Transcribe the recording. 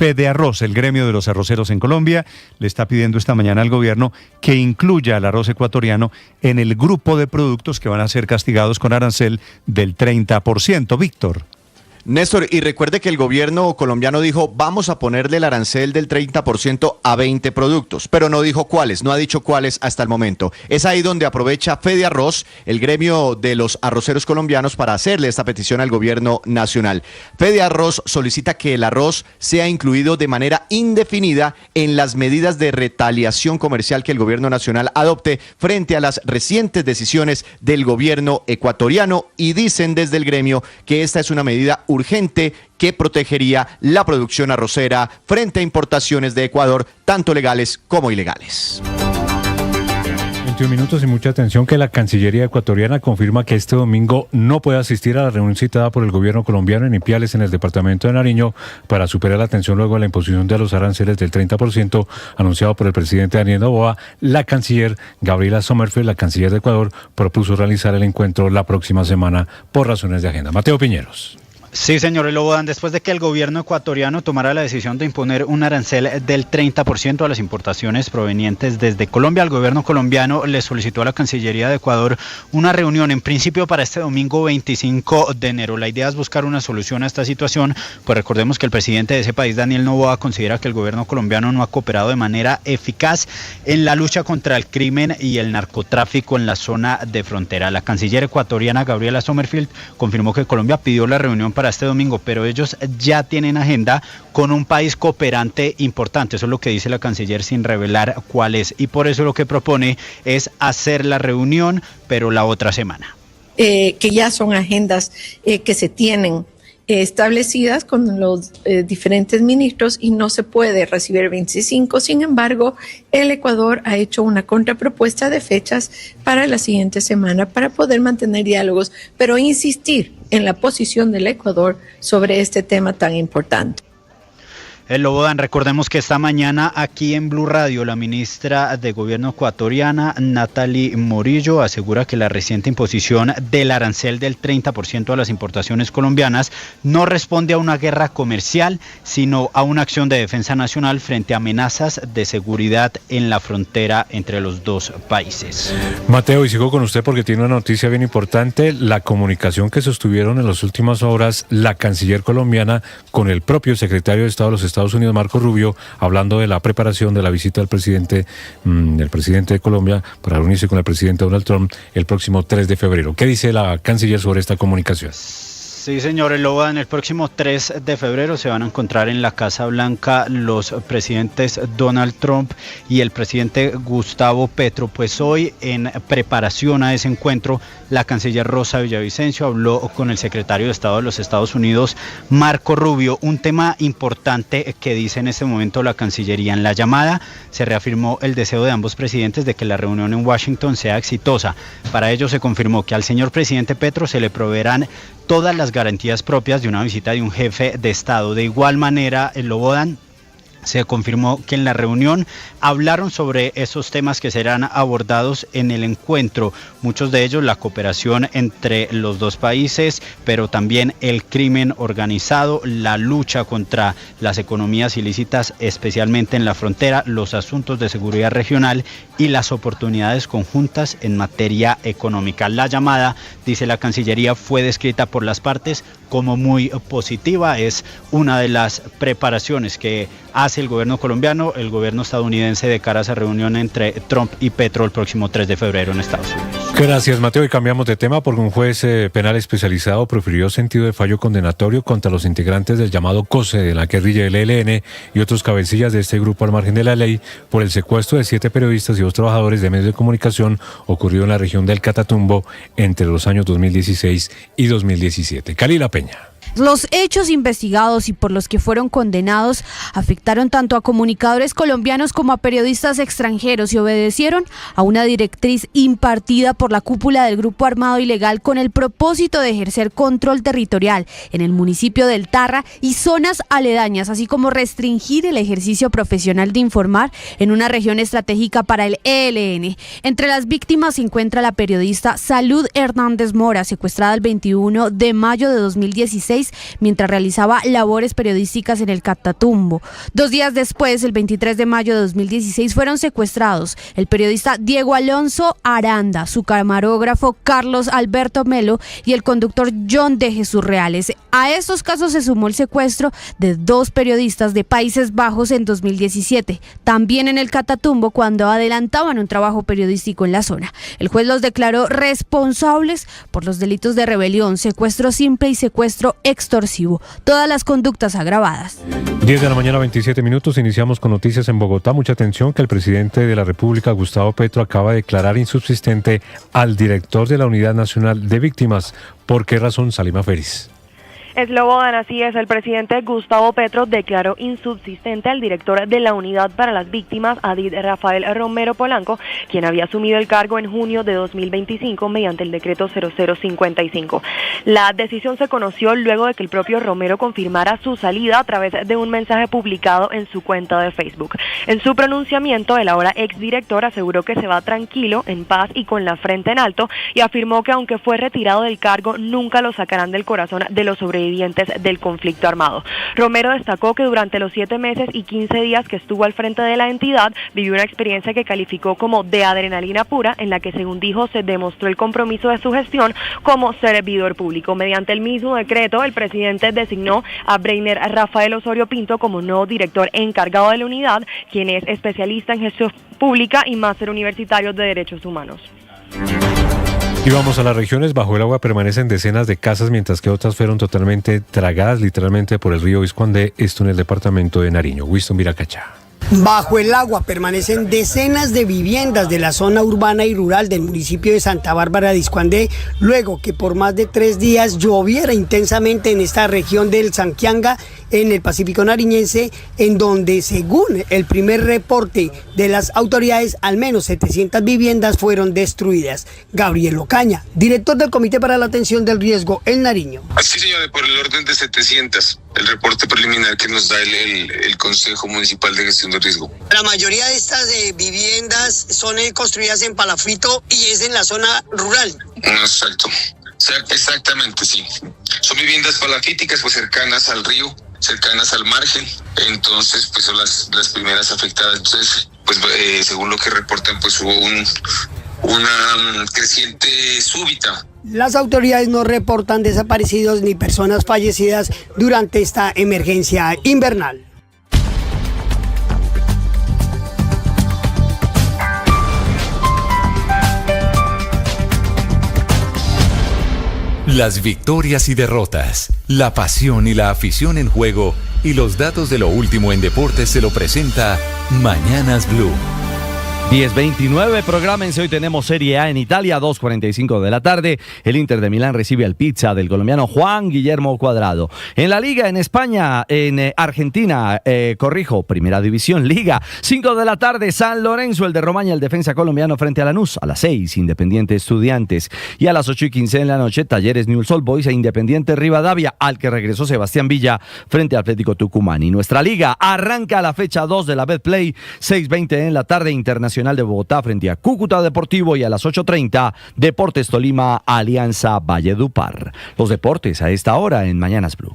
Fedearroz, el gremio de los arroceros en Colombia, le está pidiendo esta mañana al gobierno que incluya al arroz ecuatoriano en el grupo de productos que van a ser castigados con arancel del 30%. Víctor. Néstor, y recuerde que el gobierno colombiano dijo, vamos a ponerle el arancel del 30% a 20 productos, pero no dijo cuáles, no ha dicho cuáles hasta el momento. Es ahí donde aprovecha Fedearroz, el gremio de los arroceros colombianos, para hacerle esta petición al gobierno nacional. Fedearroz solicita que el arroz sea incluido de manera indefinida en las medidas de retaliación comercial que el gobierno nacional adopte frente a las recientes decisiones del gobierno ecuatoriano, y dicen desde el gremio que esta es una medida urgente que protegería la producción arrocera frente a importaciones de Ecuador, tanto legales como ilegales. 21 minutos y mucha atención, que la Cancillería ecuatoriana confirma que este domingo no puede asistir a la reunión citada por el gobierno colombiano en Ipiales, en el departamento de Nariño, para superar la tensión luego de la imposición de los aranceles del 30% anunciado por el presidente Daniel Noboa. La canciller Gabriela Sommerfeld, la canciller de Ecuador, propuso realizar el encuentro la próxima semana por razones de agenda. Mateo Piñeros. Sí, señor Lobodan, después de que el gobierno ecuatoriano tomara la decisión de imponer un arancel del 30% a las importaciones provenientes desde Colombia, el gobierno colombiano le solicitó a la Cancillería de Ecuador una reunión, en principio para este domingo 25 de enero. La idea es buscar una solución a esta situación, pues recordemos que el presidente de ese país, Daniel Noboa, considera que el gobierno colombiano no ha cooperado de manera eficaz en la lucha contra el crimen y el narcotráfico en la zona de frontera. La canciller ecuatoriana Gabriela Sommerfeld confirmó que Colombia pidió la reunión para este domingo, pero ellos ya tienen agenda con un país cooperante importante. Eso es lo que dice la canciller sin revelar cuál es, y por eso lo que propone es hacer la reunión, pero la otra semana. Que ya son agendas que se tienen establecidas con los diferentes ministros y no se puede recibir 25. Sin embargo, el Ecuador ha hecho una contrapropuesta de fechas para la siguiente semana para poder mantener diálogos, pero insistir en la posición del Ecuador sobre este tema tan importante. Lobodan, recordemos que esta mañana aquí en Blue Radio la ministra de Gobierno ecuatoriana, Natalie Morillo, asegura que la reciente imposición del arancel del 30% a las importaciones colombianas no responde a una guerra comercial, sino a una acción de defensa nacional frente a amenazas de seguridad en la frontera entre los dos países. Mateo, y sigo con usted porque tiene una noticia bien importante: la comunicación que sostuvieron en las últimas horas la canciller colombiana con el propio secretario de Estado de los Estados Unidos, Marco Rubio, hablando de la preparación de la visita del presidente de Colombia para reunirse con el presidente Donald Trump el próximo 3 de febrero. ¿Qué dice la canciller sobre esta comunicación? Sí, señor Lobodan, el próximo 3 de febrero se van a encontrar en la Casa Blanca los presidentes Donald Trump y el presidente Gustavo Petro. Pues hoy, en preparación a ese encuentro, la canciller Rosa Villavicencio habló con el secretario de Estado de los Estados Unidos, Marco Rubio. Un tema importante que dice en este momento la Cancillería: en la llamada se reafirmó el deseo de ambos presidentes de que la reunión en Washington sea exitosa. Para ello se confirmó que al señor presidente Petro se le proveerán todas las garantías propias de una visita de un jefe de Estado. De igual manera, el Lobodan, se confirmó que en la reunión hablaron sobre esos temas que serán abordados en el encuentro, muchos de ellos la cooperación entre los dos países, pero también el crimen organizado, la lucha contra las economías ilícitas, especialmente en la frontera, los asuntos de seguridad regional y las oportunidades conjuntas en materia económica. La llamada, dice la Cancillería, fue descrita por las partes como muy positiva. Es una de las preparaciones que hace el gobierno colombiano, el gobierno estadounidense, de cara a esa reunión entre Trump y Petro el próximo 3 de febrero en Estados Unidos. Gracias, Mateo. Y cambiamos de tema porque un juez penal especializado profirió sentido de fallo condenatorio contra los integrantes del llamado COSE de la guerrilla del ELN y otros cabecillas de este grupo al margen de la ley por el secuestro de 7 periodistas y 2 trabajadores de medios de comunicación ocurrido en la región del Catatumbo entre los años 2016 y 2017. Kalila Peña. Los hechos investigados y por los que fueron condenados afectaron tanto a comunicadores colombianos como a periodistas extranjeros y obedecieron a una directriz impartida por la cúpula del Grupo Armado Ilegal con el propósito de ejercer control territorial en el municipio del Tarra y zonas aledañas, así como restringir el ejercicio profesional de informar en una región estratégica para el ELN. Entre las víctimas se encuentra la periodista Salud Hernández Mora, secuestrada el 21 de mayo de 2016 2016 mientras realizaba labores periodísticas en el Catatumbo. 2 días después, el 23 de mayo de 2016, fueron secuestrados el periodista Diego Alonso Aranda, su camarógrafo Carlos Alberto Melo y el conductor John de Jesús Reales. A estos casos se sumó el secuestro de 2 periodistas de Países Bajos en 2017, también en el Catatumbo, cuando adelantaban un trabajo periodístico en la zona. El juez los declaró responsables por los delitos de rebelión, secuestro simple y secuestro extorsivo, todas las conductas agravadas. 10 de la mañana, 27 minutos, iniciamos con noticias en Bogotá. Mucha atención que el presidente de la República, Gustavo Petro, acaba de declarar insubsistente al director de la Unidad Nacional de Víctimas. ¿Por qué razón, Salima Félix? Slobodan, así es, el presidente Gustavo Petro declaró insubsistente al director de la Unidad para las Víctimas, Adid Rafael Romero Polanco, quien había asumido el cargo en junio de 2025 mediante el decreto 0055. La decisión se conoció luego de que el propio Romero confirmara su salida a través de un mensaje publicado en su cuenta de Facebook. En su pronunciamiento, el ahora exdirector aseguró que se va tranquilo, en paz y con la frente en alto, y afirmó que aunque fue retirado del cargo, nunca lo sacarán del corazón de los sobrevivientes del conflicto armado. Romero destacó que durante los 7 meses y 15 días que estuvo al frente de la entidad, vivió una experiencia que calificó como de adrenalina pura, en la que, según dijo, se demostró el compromiso de su gestión como servidor público. Mediante el mismo decreto, el presidente designó a Breiner Rafael Osorio Pinto como nuevo director encargado de la unidad, quien es especialista en gestión pública y máster universitario de Derechos Humanos. Y vamos a las regiones. Bajo el agua permanecen decenas de casas, mientras que otras fueron totalmente tragadas literalmente por el río Viscuandé, esto en el departamento de Nariño. Winston Viracacha. Bajo el agua permanecen decenas de viviendas de la zona urbana y rural del municipio de Santa Bárbara de Viscuandé, luego que por más de 3 días lloviera intensamente en esta región del Sanquianga, en el Pacífico nariñense, en donde, según el primer reporte de las autoridades, al menos 700 viviendas fueron destruidas. Gabriel Ocaña, director del Comité para la Atención del Riesgo en Nariño. Así, señores, por el orden de 700, el reporte preliminar que nos da el Consejo Municipal de Gestión de Riesgo. La mayoría de estas viviendas son construidas en palafito y es en la zona rural. Exacto. Exactamente, sí. Son viviendas palafíticas, pues cercanas al río, cercanas al margen, entonces pues son las primeras afectadas. Entonces, pues según lo que reportan, pues hubo una creciente súbita. Las autoridades no reportan desaparecidos ni personas fallecidas durante esta emergencia invernal. Las victorias y derrotas, la pasión y la afición en juego y los datos de lo último en deportes se lo presenta Mañanas Blue. 10:29, prográmense, hoy tenemos Serie A en Italia, 2:45 de la tarde, el Inter de Milán recibe al Pizza del colombiano Juan Guillermo Cuadrado. En la Liga, en España, en Argentina, Primera División, Liga, 5 de la tarde, San Lorenzo, el de Romaña, el defensa colombiano frente a Lanús, a las 6, Independiente Estudiantes, y a las 8:15 de la noche, Talleres Newell's Old Boys e Independiente Rivadavia, al que regresó Sebastián Villa frente a Atlético Tucumán. Y nuestra Liga arranca la fecha 2 de la Betplay, 6:20 en la tarde, Internacional de Bogotá frente a Cúcuta Deportivo, y a las 8:30 Deportes Tolima, Alianza Valledupar. Los deportes a esta hora en Mañanas Blue.